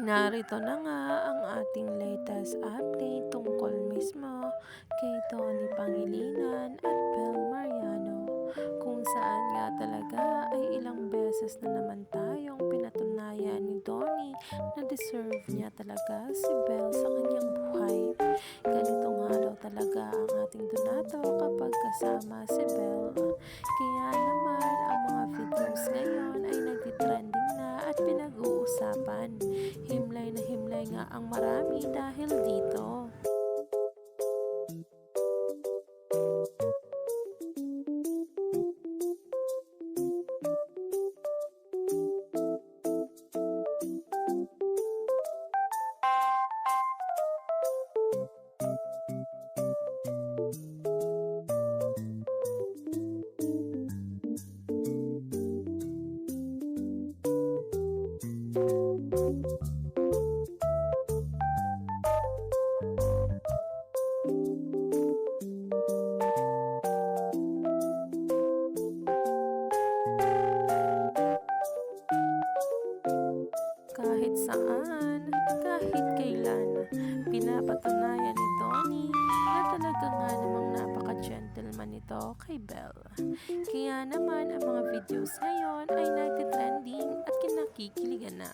Narito na nga ang ating latest update tungkol mismo kay Tony Pangilinan at Bel Mariano, kung saan nga talaga ay ilang beses na naman tayong pinatunayan ni Donnie na deserve niya talaga si Bel sa kanyang buhay. Ganito nga daw talaga ang ating Donato kapag kasama si Bel. Kaya naman ang mga videos ngayon ay nagtitrending na at pinag-uusapan. Himlay na himlay nga ang marami dahil dito. Kahit saan, kahit kailan, pinapatunayan ni Donnie na talaga nga namang napaka-gentleman nito kay Belle. Kaya naman ang mga videos ngayon ay nagtitrending at kinakikiligan na.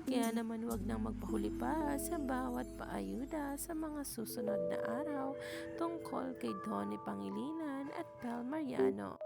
Kaya naman wag nang magpahuli pa sa bawat paayuda sa mga susunod na araw tungkol kay Donnie Pangilinan at Belle Mariano.